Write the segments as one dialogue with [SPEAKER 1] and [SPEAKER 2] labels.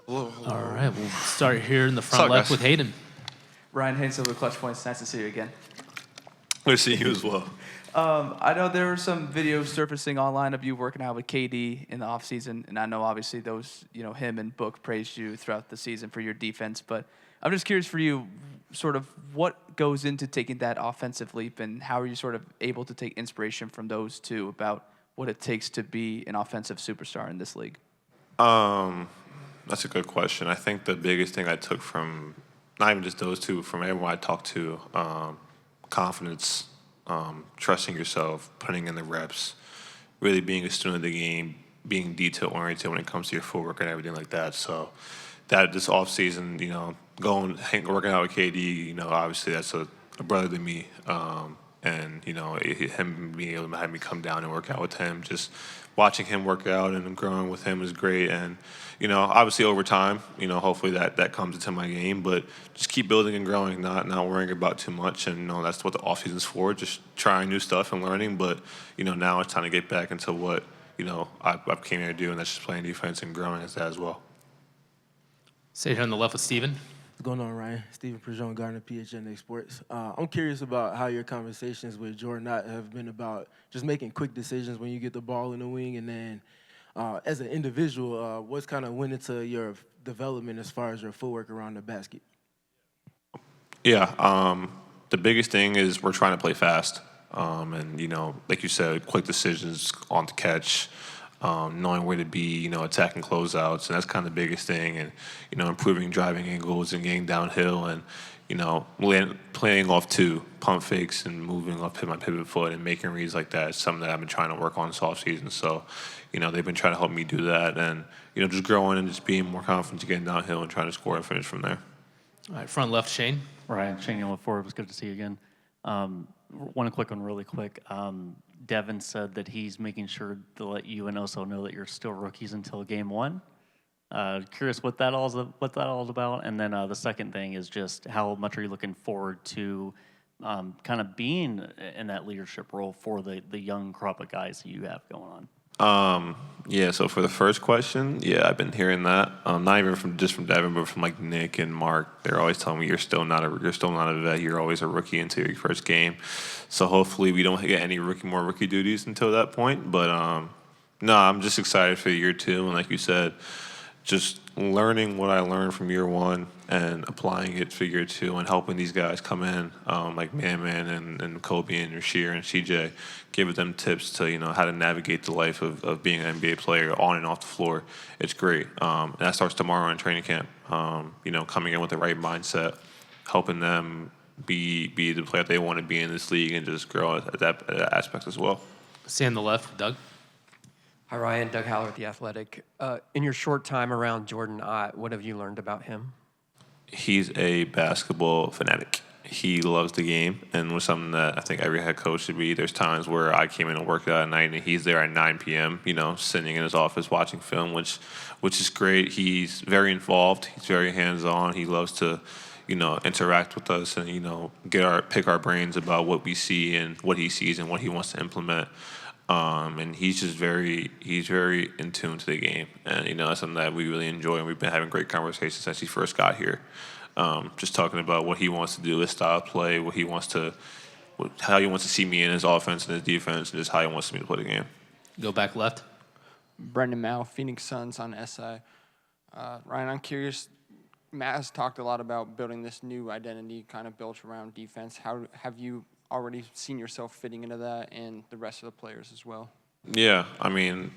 [SPEAKER 1] All right, we'll start here in the front left with Hayden.
[SPEAKER 2] Ryan Haynes with Clutch Points. Nice to see you again.
[SPEAKER 3] Good to see you as well.
[SPEAKER 2] I know there were some videos surfacing online of you working out with KD in the offseason, and I know obviously those, him and Book praised you throughout the season for your defense, but I'm just curious for you, sort of what goes into taking that offensive leap, and how are you sort of able to take inspiration from those two about what it takes to be an offensive superstar in this league?
[SPEAKER 3] That's a good question. I think the biggest thing I took from, not even just those two, from everyone I talked to, confidence, trusting yourself, putting in the reps, really being a student of the game, being detail-oriented when it comes to your footwork and everything like that. So that this offseason, working out with KD, obviously that's a brother to me. And, him being able to have me come down and work out with him, just watching him work out and growing with him is great. And, obviously over time, hopefully that comes into my game. But just keep building and growing, not worrying about too much. And, that's what the offseason's for, just trying new stuff and learning. But, now it's time to get back into what, I've came here to do, and that's just playing defense and growing as that as well.
[SPEAKER 1] Stay here on the left with Steven.
[SPEAKER 4] What's going on, Ryan? Steven Prejean, Gardner, PHNX Sports. I'm curious about how your conversations with Jordan have been about just making quick decisions when you get the ball in the wing, and then as an individual, what's kind of went into your development as far as your footwork around the basket?
[SPEAKER 3] Yeah, the biggest thing is we're trying to play fast, and like you said, quick decisions on the catch. Knowing where to be, attacking closeouts, and that's kind of the biggest thing. And, improving driving angles and getting downhill and, playing off two pump fakes and moving off my pivot foot and making reads like that is something that I've been trying to work on this offseason. So, they've been trying to help me do that and, just growing and just being more confident to getting downhill and trying to score and finish from there.
[SPEAKER 1] All right, front left, Shane.
[SPEAKER 5] Ryan, Shane Yellowford, it was good to see you again. One quick one really quick. Devin said that he's making sure to let you and Oso know that you're still rookies until game one. Curious what that all is about. And then the second thing is just how much are you looking forward to kind of being in that leadership role for the young crop of guys that you have going on?
[SPEAKER 3] So for the first question, I've been hearing that. Not even from Devin, but from like Nick and Mark. They're always telling me you're still not a vet. You're always a rookie until your first game. So hopefully we don't get any more rookie duties until that point. But no, I'm just excited for year two. And like you said, just learning what I learned from year one and applying it for year two and helping these guys come in, like Man and Kobe and Rasheer and CJ, give them tips to, how to navigate the life of being an NBA player on and off the floor. It's great. And that starts tomorrow in training camp, coming in with the right mindset, helping them be the player they want to be in this league and just grow at that aspect as well.
[SPEAKER 1] Stay on the left, Doug.
[SPEAKER 6] Hi, Ryan. Doug Haller with The Athletic. In your short time around Jordan Ott, what have you learned about him?
[SPEAKER 3] He's a basketball fanatic. He loves the game, and was something that I think every head coach should be. There's times where I came in and worked out at night, and he's there at 9 p.m., sitting in his office watching film, which is great. He's very involved. He's very hands-on. He loves to, interact with us and, pick our brains about what we see and what he sees and what he wants to implement. And he's very in tune to the game. And, that's something that we really enjoy, and we've been having great conversations since he first got here. Just talking about what he wants to do, his style of play, how he wants to see me in his offense and his defense, and just how he wants me to play the game.
[SPEAKER 1] Go back left.
[SPEAKER 7] Brendan Mao, Phoenix Suns on SI. Ryan, I'm curious, Matt has talked a lot about building this new identity kind of built around defense. How have you already seen yourself fitting into that and the rest of the players as well?
[SPEAKER 3] Yeah, I think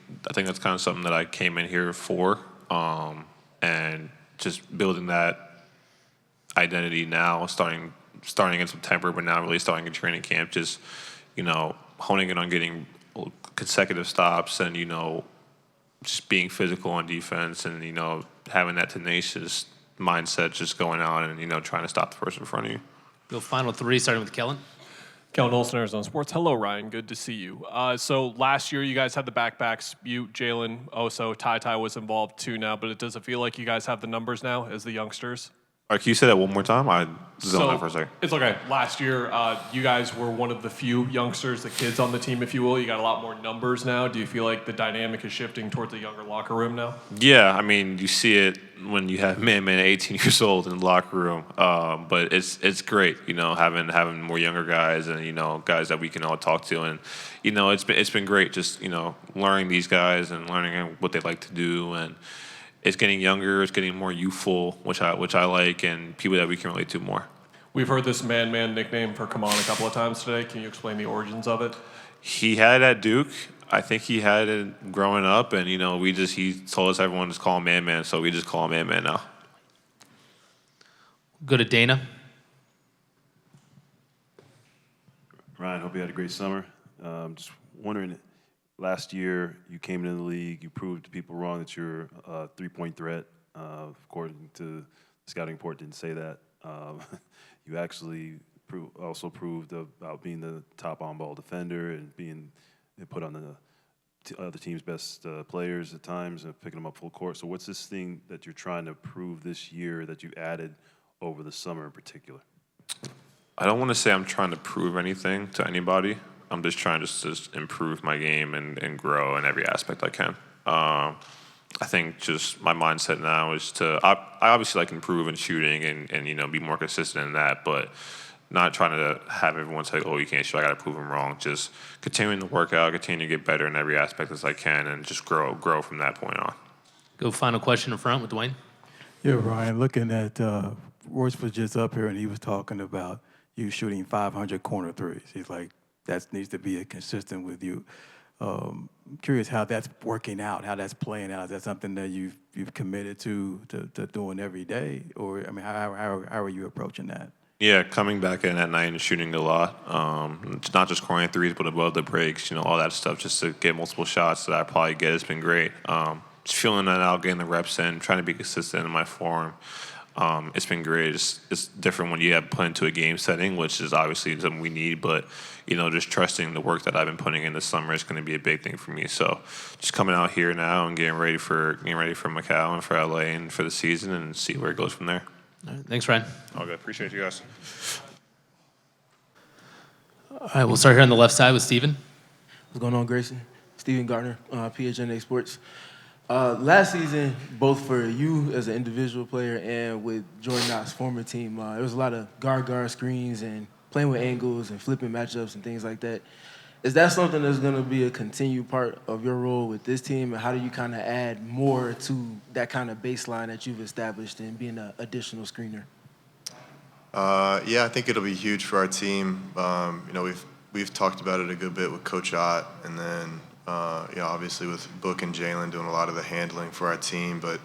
[SPEAKER 3] that's kind of something that I came in here for, and just building that identity now, starting in September, but now really starting in training camp, just, honing in on getting consecutive stops and, just being physical on defense and, having that tenacious mindset, just going out and, trying to stop the person in front of you.
[SPEAKER 1] Go final three, starting with Kellen.
[SPEAKER 8] Kellen Olson, Arizona Sports. Hello, Ryan. Good to see you. So last year, you guys had the backpacks. You, Jalen, Oso, Ty was involved too now, but does it feel like you guys have the numbers now as the youngsters?
[SPEAKER 3] All right, can you say that one more time? I zoned out for a second.
[SPEAKER 8] It's okay. Last year, you guys were one of the few youngsters, the kids on the team, if you will. You got a lot more numbers now. Do you feel like the dynamic is shifting towards a younger locker room now?
[SPEAKER 3] Yeah, you see it when you have man 18 years old in the locker room. But it's great, having more younger guys and guys that we can all talk to, and it's been great just learning these guys and learning what they like to do, and it's getting younger, it's getting more youthful, which I like, and people that we can relate to more.
[SPEAKER 8] We've heard this man nickname for Kamon a couple of times today. Can you explain the origins of it?
[SPEAKER 3] He had it at Duke. I think he had it growing up, and he told us everyone just call him man, so we just call him man now.
[SPEAKER 1] Go to Dana.
[SPEAKER 9] Ryan, hope you had a great summer. Just wondering, last year you came into the league, you proved to people wrong that you're a three-point threat. According to the scouting report, didn't say that. You actually also proved about being the top on-ball defender and being put on the other team's best players at times and picking them up full court. So what's this thing that you're trying to prove this year that you added over the summer in particular?
[SPEAKER 3] I don't want to say I'm trying to prove anything to anybody. I'm just trying to improve my game and grow in every aspect I can. I think just my mindset now is I obviously like improve in shooting and be more consistent in that, but not trying to have everyone say, oh, you can't shoot, I got to prove them wrong. Just continuing to work out, continue to get better in every aspect as I can, and just grow from that point on.
[SPEAKER 1] Go final question in front with Dwayne.
[SPEAKER 10] Yeah, Ryan, looking at Royce was just up here and he was talking about you shooting 500 corner threes. He's like, that needs to be consistent with you. Curious how that's working out, how that's playing out. Is that something that you've committed to doing every day? Or, I mean, how are you approaching that?
[SPEAKER 3] Yeah, coming back in at night and shooting a lot. It's not just scoring threes, but above the breaks, all that stuff, just to get multiple shots that I probably get has been great. Just feeling that out, getting the reps in, trying to be consistent in my form. It's been great. It's different when you have put into a game setting, which is obviously something we need, but, just trusting the work that I've been putting in this summer is going to be a big thing for me. So just coming out here now and getting ready for Macau and for LA and for the season and see where it goes from there.
[SPEAKER 1] All right, thanks, Ryan.
[SPEAKER 3] Okay, appreciate you guys.
[SPEAKER 1] All right, we'll start here on the left side with Steven.
[SPEAKER 4] What's going on, Grayson? Steven Gardner, PHNX Sports. Last season, both for you as an individual player and with Jordan Knox's former team, there was a lot of guard screens and playing with angles and flipping matchups and things like that. Is that something that's going to be a continued part of your role with this team? And how do you kind of add more to that kind of baseline that you've established in being an additional screener?
[SPEAKER 11] Yeah, I think it'll be huge for our team. We've talked about it a good bit with Coach Ott, and then obviously with Book and Jalen doing a lot of the handling for our team. But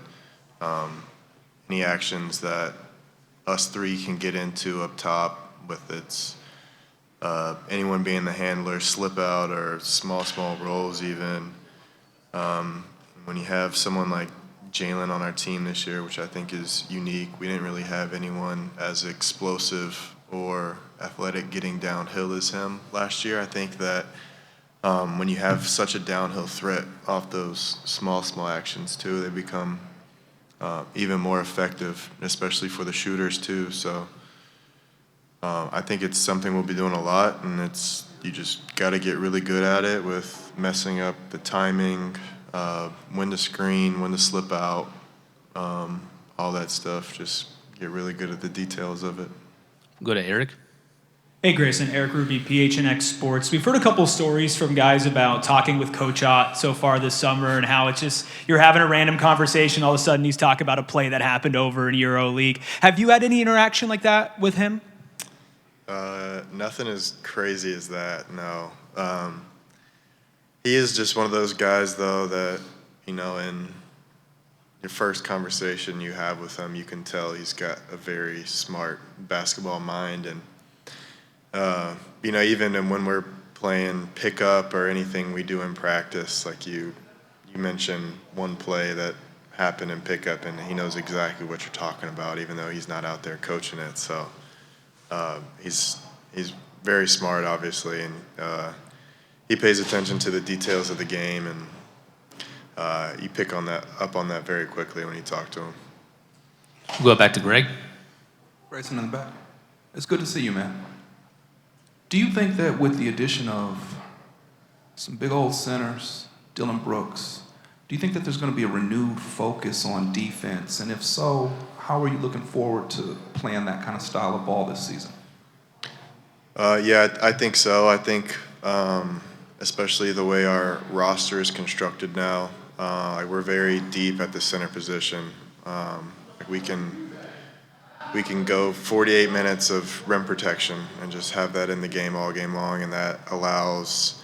[SPEAKER 11] any actions that us three can get into up top, with its anyone being the handler, slip out, or small rolls even. When you have someone like Jalen on our team this year, which I think is unique, we didn't really have anyone as explosive or athletic getting downhill as him last year. I think that when you have such a downhill threat off those small actions too, they become even more effective, especially for the shooters too. So I think it's something we'll be doing a lot, and you just got to get really good at it with messing up the timing, when to screen, when to slip out, all that stuff. Just get really good at the details of it.
[SPEAKER 1] Go to Eric.
[SPEAKER 12] Hey, Grayson. Eric Ruby, PHNX Sports. We've heard a couple stories from guys about talking with Coach Ott so far this summer and how it's just you're having a random conversation. All of a sudden, he's talking about a play that happened over in EuroLeague. Have you had any interaction like that with him?
[SPEAKER 11] Nothing as crazy as that, no. He is just one of those guys, though, that, in your first conversation you have with him, you can tell he's got a very smart basketball mind. And, even when we're playing pickup or anything we do in practice, like you mentioned one play that happened in pickup, and he knows exactly what you're talking about, even though he's not out there coaching it. So he's very smart, obviously, and he pays attention to the details of the game, and you pick up on that very quickly when you talk to him.
[SPEAKER 1] We'll go back to Greg.
[SPEAKER 13] Grayson in the back. It's good to see you, man. Do you think that with the addition of some big old centers, Dylan Brooks, Do you think that there's going to be a renewed focus on defense? And if so, how are you looking forward to playing that kind of style of ball this season?
[SPEAKER 11] Yeah, I think so. I think especially the way our roster is constructed now, like we're very deep at the center position. Like we can go 48 minutes of rim protection and just have that in the game all game long, and that allows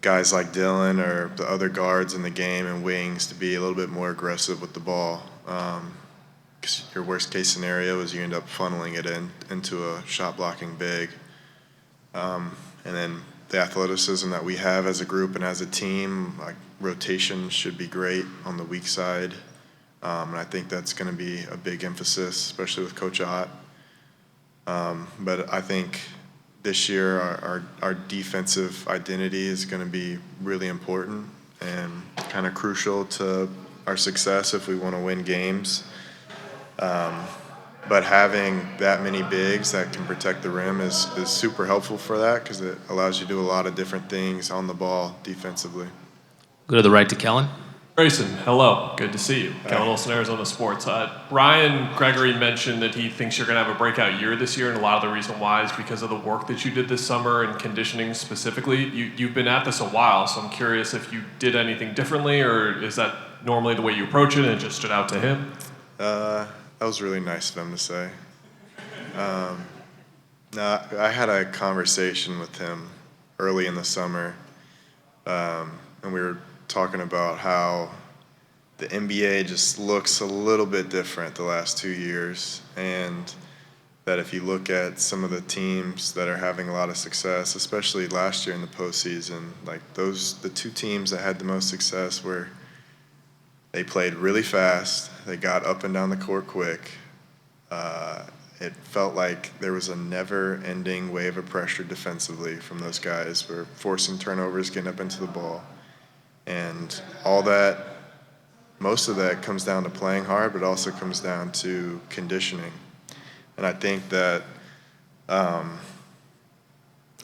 [SPEAKER 11] guys like Dylan or the other guards in the game and wings to be a little bit more aggressive with the ball. Because your worst case scenario is you end up funneling it into a shot blocking big. And then the athleticism that we have as a group and as a team, like rotation should be great on the weak side. And I think that's going to be a big emphasis, especially with Coach Ott. But I think this year our defensive identity is going to be really important and kind of crucial to our success if we want to win games. But having that many bigs that can protect the rim is super helpful for that, because it allows you to do a lot of different things on the ball defensively.
[SPEAKER 1] Go to the right to Kellen.
[SPEAKER 8] Grayson, hello. Good to see you. Kellen Olson, Arizona Sports. Ryan Gregory mentioned that he thinks you're going to have a breakout year this year, and a lot of the reason why is because of the work that you did this summer and conditioning specifically. You've been at this a while, so I'm curious if you did anything differently, or is that normally the way you approach it and it just stood out to him?
[SPEAKER 11] That was really nice of him to say. No, I had a conversation with him early in the summer, and we were talking about how the NBA just looks a little bit different the last 2 years, and that if you look at some of the teams that are having a lot of success, especially last year in the postseason, like the two teams that had the most success were they played really fast, they got up and down the court quick. It felt like there was a never-ending wave of pressure defensively from those guys. We're forcing turnovers, getting up into the ball. And all that, most of that comes down to playing hard, but also comes down to conditioning. And I think that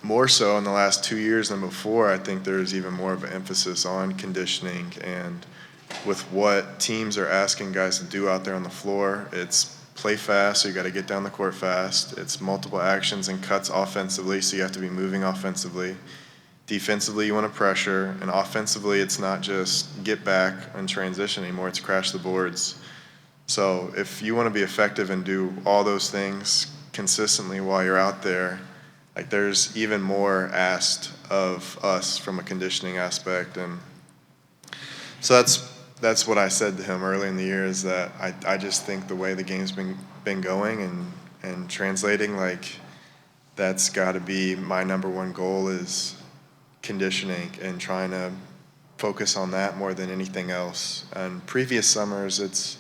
[SPEAKER 11] more so in the last 2 years than before, I think there's even more of an emphasis on conditioning. And with what teams are asking guys to do out there on the floor, it's play fast, so you got to get down the court fast. It's multiple actions and cuts offensively, so you have to be moving offensively. Defensively, you want to pressure, and offensively, it's not just get back and transition anymore, it's crash the boards. So if you want to be effective and do all those things consistently while you're out there, like there's even more asked of us from a conditioning aspect. And so that's what I said to him early in the year, is that I just think the way the game's been going and translating, like that's got to be my number one goal, is conditioning and trying to focus on that more than anything else. And previous summers, it's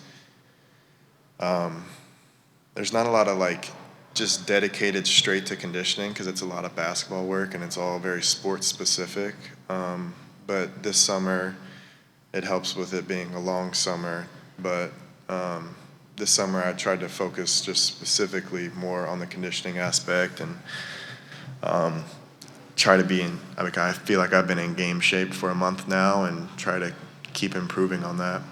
[SPEAKER 11] there's not a lot of like just dedicated straight to conditioning, because it's a lot of basketball work and it's all very sports specific. But this summer, it helps with it being a long summer. But this summer I tried to focus just specifically more on the conditioning aspect and try to be in, I feel like I've been in game shape for a month now, and try to keep improving on that.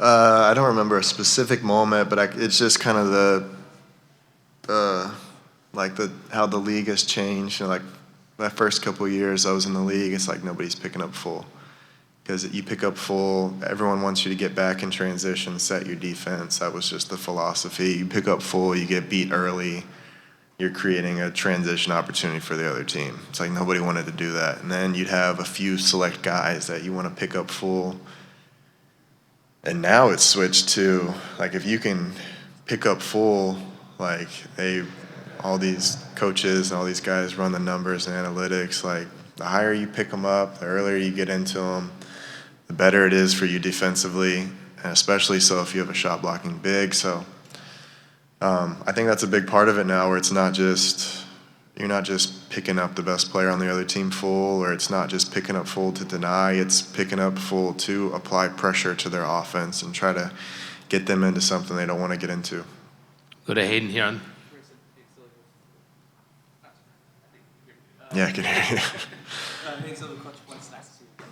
[SPEAKER 11] I don't remember a specific moment, but it's just kind of how the league has changed. You know, like my first couple of years I was in the league, it's like nobody's picking up full. Because you pick up full, everyone wants you to get back in transition, set your defense. That was just the philosophy. You pick up full, you get beat early, you're creating a transition opportunity for the other team. It's like nobody wanted to do that. And then you'd have a few select guys that you want to pick up full. And now it's switched to, like, if you can pick up full, like all these coaches and all these guys run the numbers and analytics, like the higher you pick them up, the earlier you get into them, the better it is for you defensively, and especially so if you have a shot blocking big. So I think that's a big part of it now, where it's not just, you're not just picking up the best player on the other team full, or it's not just picking up full to deny, it's picking up full to apply pressure to their offense and try to get them into something they don't want to get into.
[SPEAKER 1] Go to Hayden here on.
[SPEAKER 11] Yeah, I can hear you.
[SPEAKER 12] Hayden Silva, Clutch Points, nice to see you.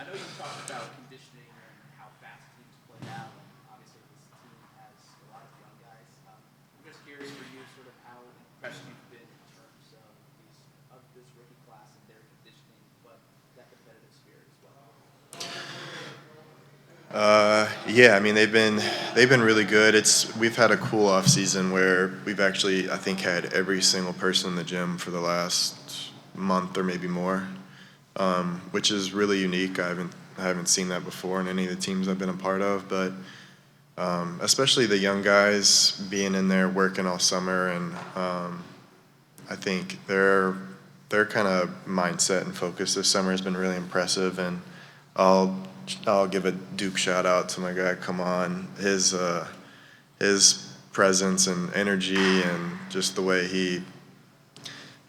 [SPEAKER 12] I know you talked about conditioning and how fast teams play now, and obviously this team has a lot of young guys. I'm just curious for you, sort of how impressed you've been in terms of this rookie class and their conditioning, but that competitive spirit as well.
[SPEAKER 11] Yeah, I mean they've been really good. We've had a cool off season where we've actually I think had every single person in the gym for the last month or maybe more, which is really unique. I haven't seen that before in any of the teams I've been a part of, but especially the young guys being in there working all summer, and I think their kind of mindset and focus this summer has been really impressive. And I'll give a Duke shout out to my guy. Come on, his presence and energy and just the way he,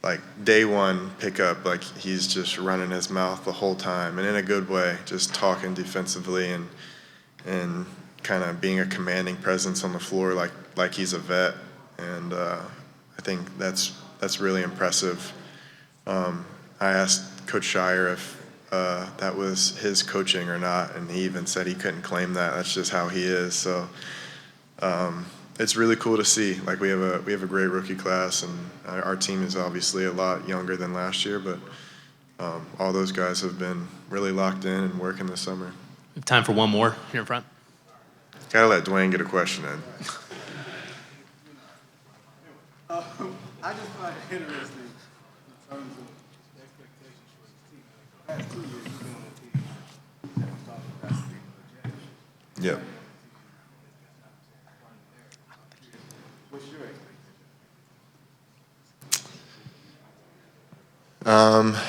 [SPEAKER 11] like day one pickup, like he's just running his mouth the whole time and in a good way, just talking defensively and kind of being a commanding presence on the floor, like he's a vet. And I think that's really impressive. I asked Coach Shire if that was his coaching or not, and he even said he couldn't claim that. That's just how he is. So it's really cool to see. Like we have a great rookie class, and our team is obviously a lot younger than last year, but all those guys have been really locked in and working this summer.
[SPEAKER 1] We have time for one more here in front.
[SPEAKER 11] Gotta let Dwayne get a question in.
[SPEAKER 14] I just find it interesting in terms of the expectations for the team. Like the past 2 years, you've been on a team that was talking about the championship.
[SPEAKER 11] Yep.
[SPEAKER 14] What's your expectation?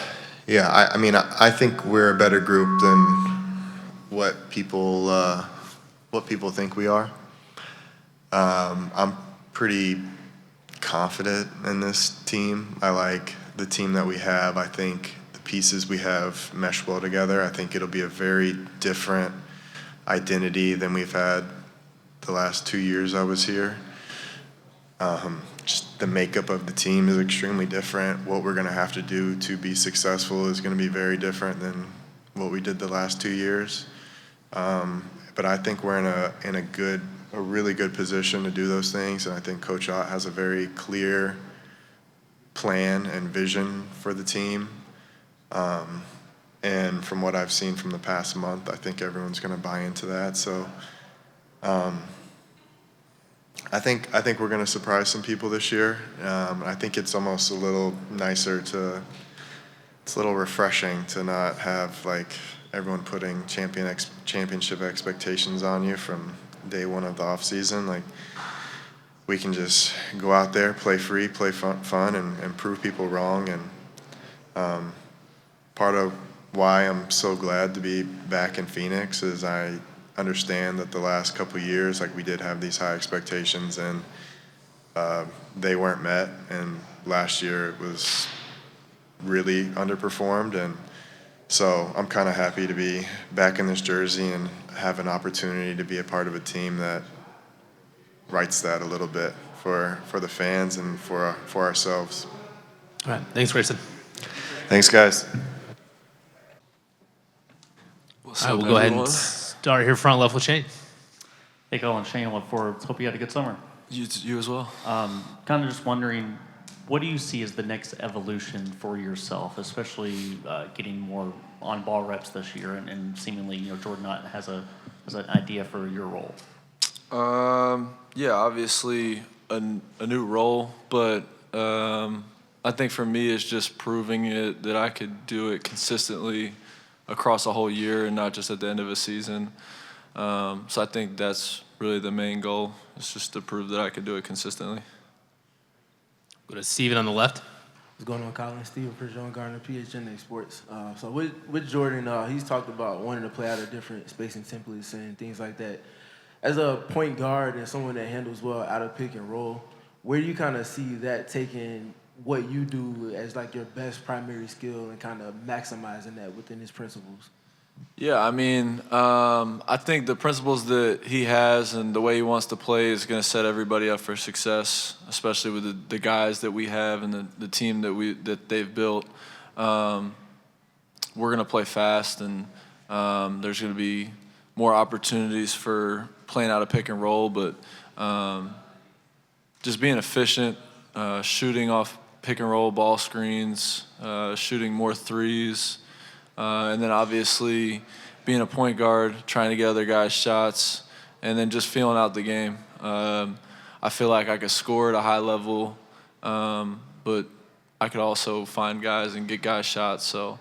[SPEAKER 11] Yeah, I mean, I think we're a better group than what people think we are. I'm pretty confident in this team. I like the team that we have. I think the pieces we have mesh well together. I think it'll be a very different identity than we've had the last 2 years I was here. Just the makeup of the team is extremely different. What we're going to have to do to be successful is going to be very different than what we did the last 2 years. But I think we're in a really good position to do those things, and I think Coach Ott has a very clear plan and vision for the team. And from what I've seen from the past month, I think everyone's going to buy into that. So I think we're going to surprise some people this year. I think it's almost a little nicer it's a little refreshing to not have like everyone putting championship expectations on you from day one of the off season. Like we can just go out there, play free, play fun, and prove people wrong. And part of why I'm so glad to be back in Phoenix is I understand that the last couple of years, like we did have these high expectations, and they weren't met. And last year it was really underperformed, and so I'm kind of happy to be back in this jersey and have an opportunity to be a part of a team that rights that a little bit for the fans and for ourselves.
[SPEAKER 1] All right. Thanks, Grayson.
[SPEAKER 11] Thanks, guys.
[SPEAKER 1] All right, we'll go ahead and start here front left with Shane.
[SPEAKER 5] Hey, Collin, Shane, look forward. Hope you had a good summer.
[SPEAKER 15] You as well.
[SPEAKER 5] Kind of just wondering, what do you see as the next evolution for yourself, especially getting more on-ball reps this year, and seemingly, Jordan Ott has an idea for your role?
[SPEAKER 15] Yeah, obviously a new role, but I think for me it's just proving it that I could do it consistently across a whole year and not just at the end of a season. So I think that's really the main goal, is just to prove that I could do it consistently.
[SPEAKER 1] Go to Steven on the left.
[SPEAKER 4] What's going on, Collin? Steven Perjon, Garner, PHNX Sports. So with Jordan, he's talked about wanting to play out of different spacing templates and things like that. As a point guard and someone that handles well out of pick and roll, where do you kind of see that taking what you do as like your best primary skill and kind of maximizing that within his principles?
[SPEAKER 15] Yeah, I mean, I think the principles that he has and the way he wants to play is going to set everybody up for success, especially with the guys that we have and the team that they've built. We're going to play fast, and there's going to be more opportunities for playing out a pick and roll, but just being efficient, shooting off pick and roll ball screens, shooting more threes. And then obviously being a point guard, trying to get other guys' shots, and then just feeling out the game. I feel like I could score at a high level, but I could also find guys and get guys shots. So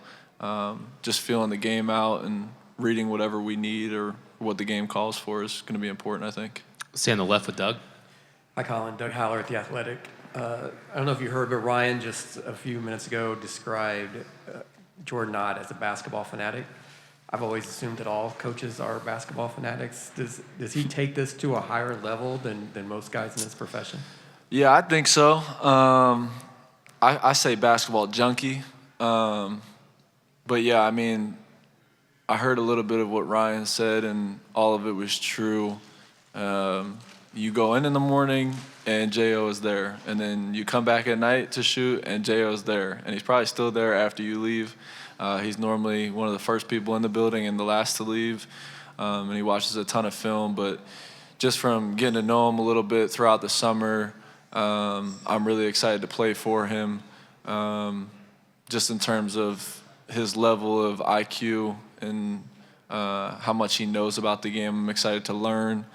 [SPEAKER 15] just feeling the game out and reading whatever we need or what the game calls for is going to be important, I think.
[SPEAKER 1] Stay on the left with Doug.
[SPEAKER 6] Hi, Collin. Doug Haller at The Athletic. I don't know if you heard, but Ryan just a few minutes ago described Jordan Ott as a basketball fanatic. I've always assumed that all coaches are basketball fanatics. Does he take this to a higher level than most guys in this profession?
[SPEAKER 15] Yeah, I think so. I say basketball junkie. But yeah, I mean, I heard a little bit of what Ryan said, and all of it was true. You go in the morning, and J.O. is there. And then you come back at night to shoot, and J.O. is there. And he's probably still there after you leave. He's normally one of the first people in the building and the last to leave. And he watches a ton of film. But just from getting to know him a little bit throughout the summer, I'm really excited to play for him. Just in terms of his level of IQ and how much he knows about the game. I'm excited to learn.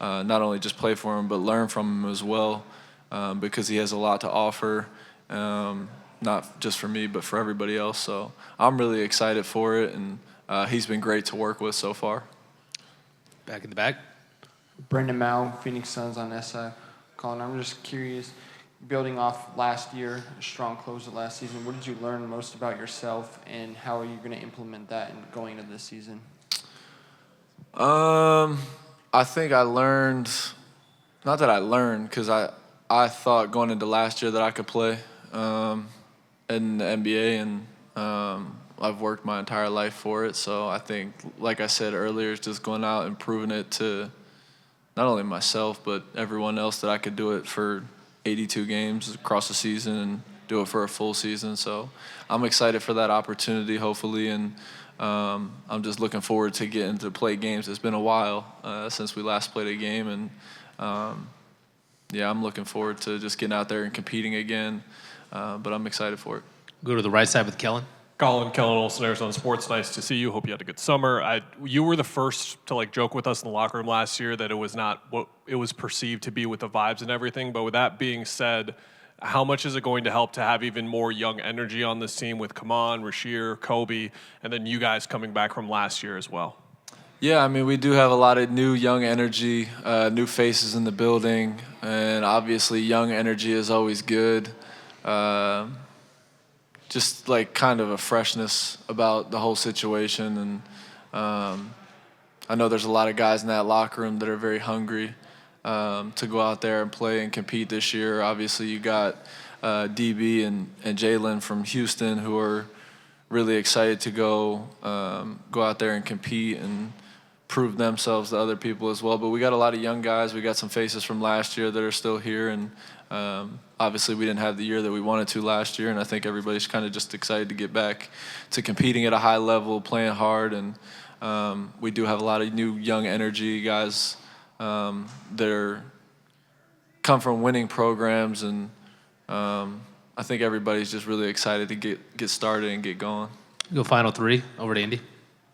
[SPEAKER 15] Not only just play for him, but learn from him as well, because he has a lot to offer, not just for me, but for everybody else. So I'm really excited for it, and he's been great to work with so far.
[SPEAKER 1] Back in the back.
[SPEAKER 7] Brendan Mao, Phoenix Suns on SI. Collin, I'm just curious, building off last year, a strong close of last season, what did you learn most about yourself, and how are you going to implement that in going into this season?
[SPEAKER 15] I think I learned, not that I learned, because I thought going into last year that I could play in the NBA, and I've worked my entire life for it. So I think, like I said earlier, it's just going out and proving it to not only myself, but everyone else that I could do it for 82 games across the season and do it for a full season. So I'm excited for that opportunity, hopefully, and I'm just looking forward to getting to play games. It's been a while since we last played a game, and yeah, I'm looking forward to just getting out there and competing again, but I'm excited for it.
[SPEAKER 1] Go to the right side with Kellen.
[SPEAKER 8] Collin Olsen, Arizona Sports. Nice to see you. Hope you had a good summer. You were the first to joke with us in the locker room last year that it was not what it was perceived to be with the vibes and everything. But with that being said, how much is it going to help to have even more young energy on this team with Kaman, Rashir, Kobe, and then you guys coming back from last year as well?
[SPEAKER 15] Yeah, I mean, we do have a lot of new young energy, new faces in the building, and obviously young energy is always good. Just kind of a freshness about the whole situation, and I know there's a lot of guys in that locker room that are very hungry to go out there and play and compete this year. Obviously, you got DB and Jalen from Houston who are really excited to go out there and compete and prove themselves to other people as well. But we got a lot of young guys. We got some faces from last year that are still here, and obviously we didn't have the year that we wanted to last year, and I think everybody's kind of just excited to get back to competing at a high level, playing hard, and we do have a lot of new young energy guys that come from winning programs, and I think everybody's just really excited to get started and get going.
[SPEAKER 1] Go final three, over to Andy.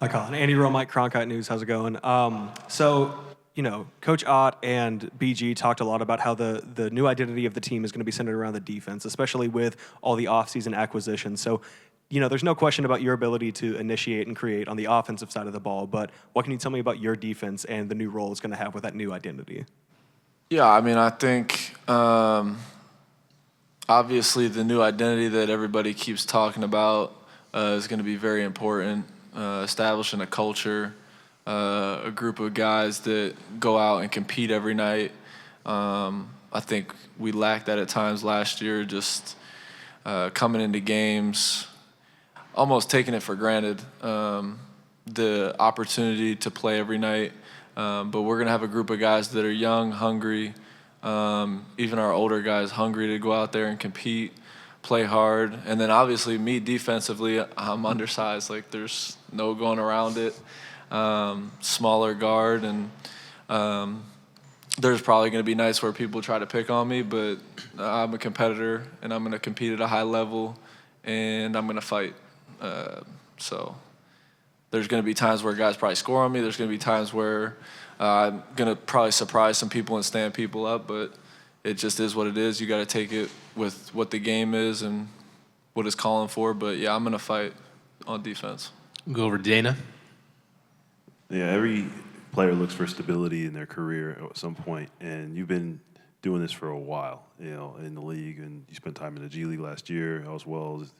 [SPEAKER 16] Hi, Collin. Andy Rowe, Mike Cronkite News. How's it going? Coach Ott and BG talked a lot about how the new identity of the team is going to be centered around the defense, especially with all the offseason acquisitions. So, there's no question about your ability to initiate and create on the offensive side of the ball, but what can you tell me about your defense and the new role it's going to have with that new identity?
[SPEAKER 15] Yeah, I mean, I think obviously the new identity that everybody keeps talking about is going to be very important, establishing a culture, a group of guys that go out and compete every night. I think we lacked that at times last year, just coming into games, almost taking it for granted. the opportunity to play every night. But we're going to have a group of guys that are young, hungry, even our older guys hungry to go out there and compete, play hard. And then obviously me defensively, I'm undersized. Like there's no going around it. Smaller guard. And there's probably going to be nights where people try to pick on me, but I'm a competitor and I'm going to compete at a high level and I'm going to fight. So there's going to be times where guys probably score on me. There's going to be times where I'm going to probably surprise some people and stand people up, but it just is what it is. You got to take it with what the game is and what it's calling for. But, yeah, I'm going to fight on defense.
[SPEAKER 1] Go over to Dana.
[SPEAKER 9] Yeah, every player looks for stability in their career at some point, and you've been doing this for a while, in the league, and you spent time in the G League last year as well as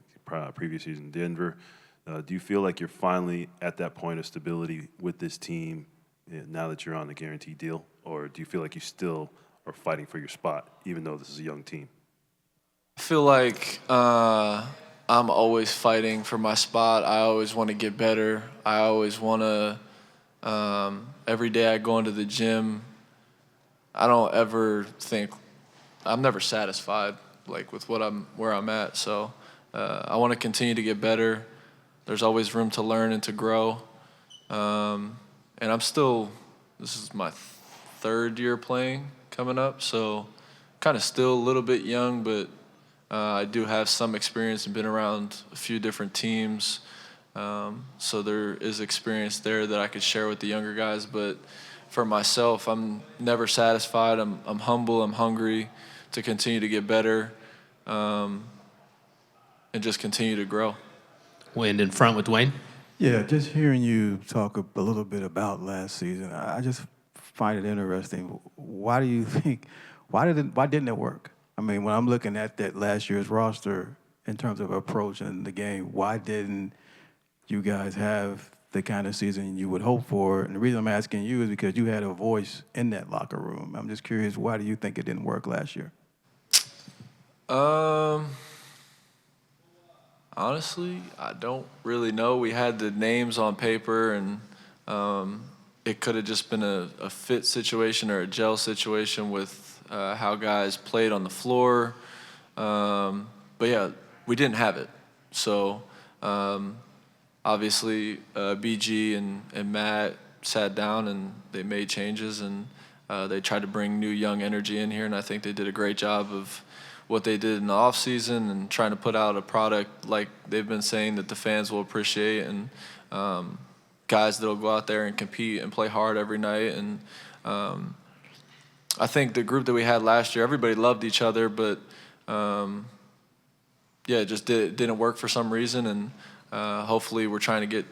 [SPEAKER 9] previous season in Denver. Do you feel like you're finally at that point of stability with this team now that you're on the guaranteed deal, or do you feel like you still are fighting for your spot, even though this is a young team?
[SPEAKER 15] I feel like I'm always fighting for my spot. I always want to get better. I always want to every day I go into the gym, I don't ever think I'm never satisfied like with where I'm at. So I want to continue to get better. There's always room to learn and to grow. And this is my third year playing coming up, so kind of still a little bit young, but I do have some experience and been around a few different teams. So there is experience there that I could share with the younger guys. But for myself, I'm never satisfied. I'm humble. I'm hungry to continue to get better and just continue to grow.
[SPEAKER 1] Wind in front with Dwayne.
[SPEAKER 10] Yeah, just hearing you talk a little bit about last season, I just find it interesting. Why do you think, why didn't it work? I mean, when I'm looking at that last year's roster in terms of approach in the game, why didn't you guys have the kind of season you would hope for? And the reason I'm asking you is because you had a voice in that locker room. I'm just curious, why do you think it didn't work last year?
[SPEAKER 15] Honestly, I don't really know. We had the names on paper, and it could have just been a fit situation or a gel situation with how guys played on the floor. But, yeah, we didn't have it. So, obviously, BG and Matt sat down, and they made changes, and they tried to bring new young energy in here, and I think they did a great job of what they did in the offseason and trying to put out a product like they've been saying that the fans will appreciate, and guys that will go out there and compete and play hard every night. And I think the group that we had last year, everybody loved each other, but it just didn't work for some reason. And hopefully we're trying to get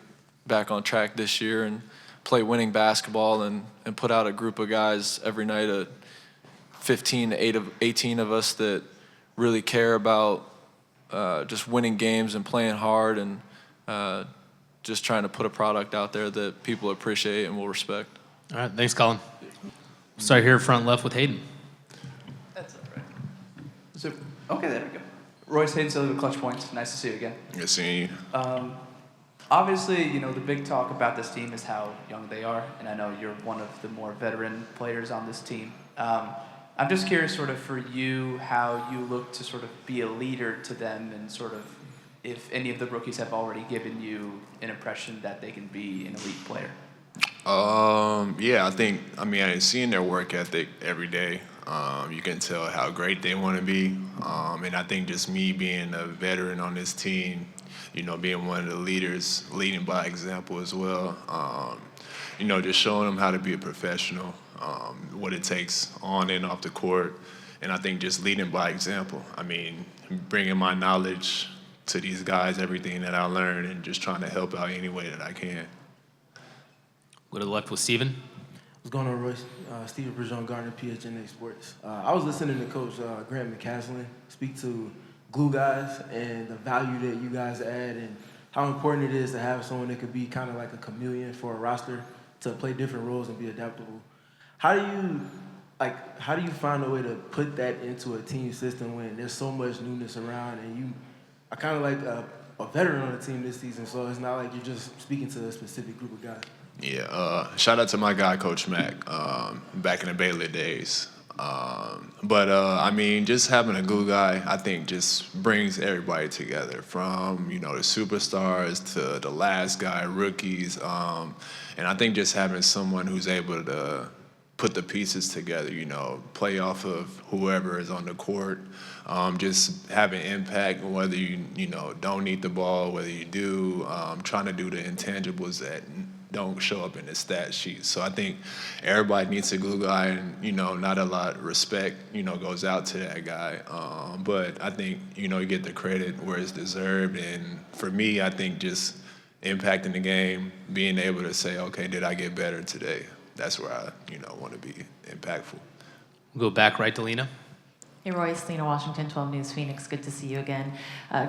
[SPEAKER 15] back on track this year and play winning basketball and put out a group of guys every night, 15 to 18 of us that really care about just winning games and playing hard and just trying to put a product out there that people appreciate and will respect.
[SPEAKER 1] All right, thanks, Collin. Start here front left with Hayden.
[SPEAKER 2] That's all right. So, okay, there we go. Royce, Hayden Silly with Clutch Points. Nice to see you again.
[SPEAKER 3] Good seeing you.
[SPEAKER 2] Obviously, the big talk about this team is how young they are, and I know you're one of the more veteran players on this team. I'm just curious sort of for you how you look to sort of be a leader to them and sort of if any of the rookies have already given you an impression that they can be an elite player.
[SPEAKER 3] Yeah, I seeing their work ethic every day, you can tell how great they want to be. And I think just me being a veteran on this team, being one of the leaders, leading by example as well, just showing them how to be a professional, what it takes on and off the court. And I think just leading by example. I mean, bringing my knowledge to these guys, everything that I learned, and just trying to help out any way that I can.
[SPEAKER 1] Go to the left with Steven.
[SPEAKER 4] What's going on, Royce? Steven Prejean, Gardner, PHNX Sports. I was listening to Coach Grant McCaslin speak to glue guys and the value that you guys add and how important it is to have someone that could be kind of like a chameleon for a roster to play different roles and be adaptable. How do you find a way to put that into a team system when there's so much newness around and I kind of like a veteran on the team this season, so it's not like you're just speaking to a specific group of guys.
[SPEAKER 3] Yeah, shout out to my guy, Coach Mack, back in the Baylor days. But I mean, just having a glue guy, I think, just brings everybody together, from the superstars to the last guy, rookies, and I think just having someone who's able to put the pieces together, play off of whoever is on the court, just having impact, whether you don't need the ball, whether you do, trying to do the intangibles that don't show up in the stat sheet. So I think everybody needs a glue guy, and not a lot of respect goes out to that guy. But I think you get the credit where it's deserved. And for me, I think just impacting the game, being able to say, okay, did I get better today? That's where I want to be impactful.
[SPEAKER 1] We'll go back right to Lena.
[SPEAKER 17] Hey, Royce, Lena Washington, 12 News Phoenix. Good to see you again.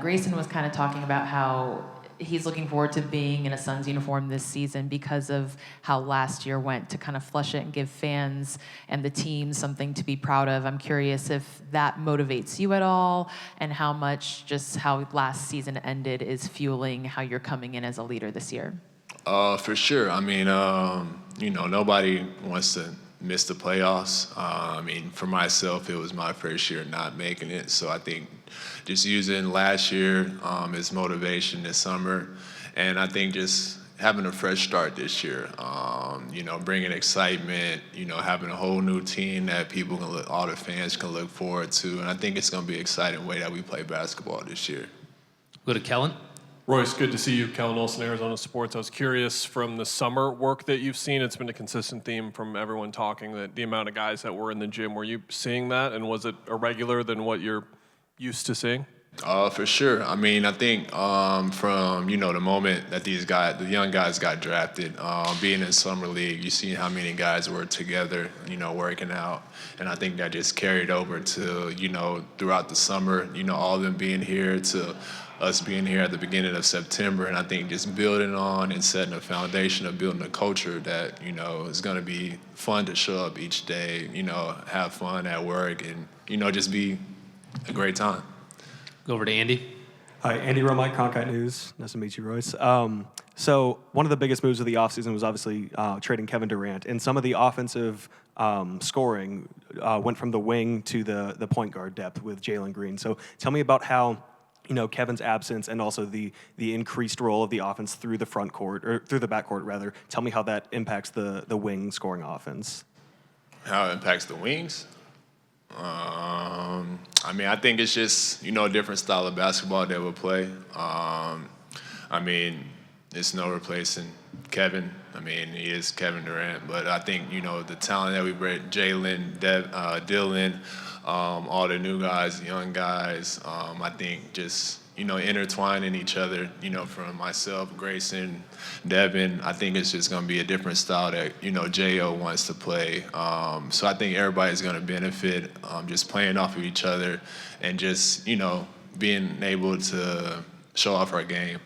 [SPEAKER 17] Grayson was kind of talking about how he's looking forward to being in a Suns uniform this season because of how last year went, to kind of flush it and give fans and the team something to be proud of. I'm curious if that motivates you at all, and how much just how last season ended is fueling how you're coming in as a leader this year.
[SPEAKER 3] For sure. I mean, nobody wants to miss the playoffs. I mean, for myself, it was my first year not making it. So I think just using last year as motivation this summer, and I think just having a fresh start this year, bringing excitement, having a whole new team that people can look, all the fans can look forward to. And I think it's going to be an exciting way that we play basketball this year.
[SPEAKER 1] Go to Kellen.
[SPEAKER 8] Royce, good to see you. Collin Olson, Arizona Sports. I was curious, from the summer work that you've seen, it's been a consistent theme from everyone talking, that the amount of guys that were in the gym, were you seeing that? And was it irregular than what you're used to seeing?
[SPEAKER 3] For sure. I mean, I think from, the moment that these guys, the young guys got drafted, being in Summer League, you see how many guys were together, working out. And I think that just carried over to, throughout the summer, all of them being here, to us being here at the beginning of September. And I think just building on and setting a foundation of building a culture that, is going to be fun to show up each day, have fun at work, and, just be a great time.
[SPEAKER 1] Go over to Andy.
[SPEAKER 16] Hi, Andy Romite, Cronkite News. Nice to meet you, Royce. So one of the biggest moves of the offseason was obviously trading Kevin Durant, and some of the offensive scoring went from the wing to the point guard depth with Jalen Green. So tell me about how Kevin's absence, and also the increased role of the offense through the front court, or through the backcourt rather. Tell me how that impacts the wing scoring offense.
[SPEAKER 3] How it impacts the wings? I mean, I think it's just, a different style of basketball that we'll play. I mean, it's no replacing Kevin. I mean, he is Kevin Durant. But I think, the talent that we bring, Jalen, Dylan, all the new guys, young guys, I think just, intertwining each other, from myself, Grayson, Devin, I think it's just going to be a different style that, J.O. wants to play. So I think everybody's going to benefit just playing off of each other and just, being able to show off our game.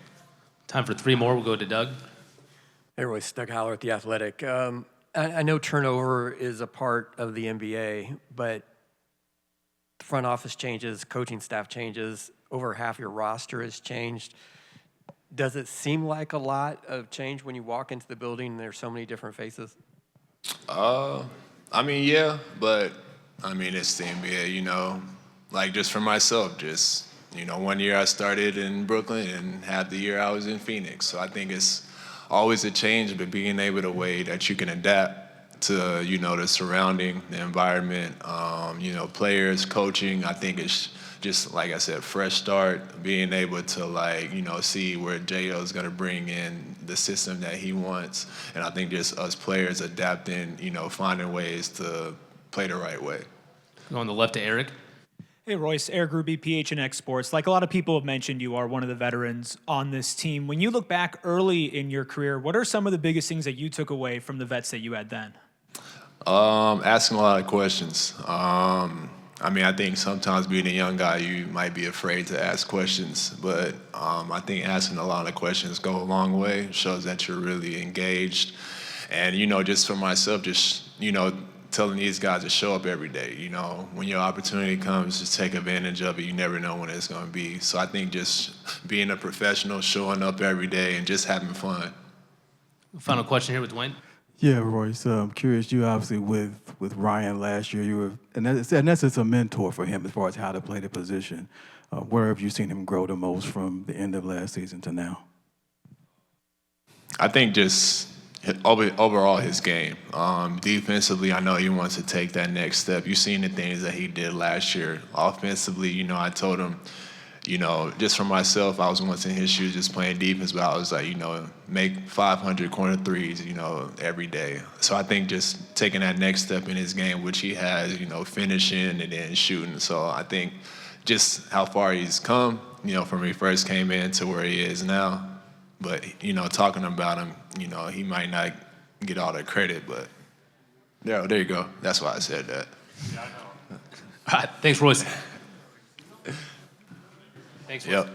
[SPEAKER 1] Time for 3 more. We'll go to Doug.
[SPEAKER 6] Hey, Royce, Doug Haller at The Athletic. I know turnover is a part of the NBA, but front office changes, coaching staff changes, over half your roster has changed. Does it seem like a lot of change when you walk into the building and there's so many different faces?
[SPEAKER 3] I mean, yeah, but I mean, it's the NBA, like just for myself, just, one year I started in Brooklyn and had the year I was in Phoenix. So I think it's always a change, but being able to way that you can adapt to, the surrounding, the environment, players, coaching, I think it's just, like I said, fresh start, being able to, see where J.O. is going to bring in the system that he wants. And I think just us players adapting, finding ways to play the right way.
[SPEAKER 1] Go on the left to Eric.
[SPEAKER 12] Hey, Royce, Eric Ruby, PHNX Sports. Like a lot of people have mentioned, you are one of the veterans on this team. When you look back early in your career, what are some of the biggest things that you took away from the vets that you had then?
[SPEAKER 3] Asking a lot of questions. I mean, I think sometimes being a young guy, you might be afraid to ask questions, but I think asking a lot of questions go a long way. It shows that you're really engaged. And, just for myself, just,
[SPEAKER 18] telling these guys to show up every day. You know, when your opportunity comes, just take advantage of it. You never know when it's going to be. So I think just being a professional, showing up every day, and just having fun.
[SPEAKER 1] Final question here with Dwayne.
[SPEAKER 10] Yeah, Royce. I'm curious. You obviously with Ryan last year, you were in essence a mentor for him as far as how to play the position. Where have you seen him grow the most from the end of last season to now?
[SPEAKER 18] I think just overall his game. Defensively, I know he wants to take that next step. You've seen the things that he did last year. Offensively, you know, I told him, you know, just for myself, I was once in his shoes just playing defense, but I was like, you know, make 500 corner threes, you know, every day. So I think just taking that next step in his game, which he has, you know, finishing and then shooting. So I think just how far he's come, you know, from when he first came in to where he is now. But, you know, talking about him, you know, he might not get all the credit, but there you go. That's why I said that.
[SPEAKER 1] All right, thanks, Royce. Thanks, Royce.
[SPEAKER 18] Yep.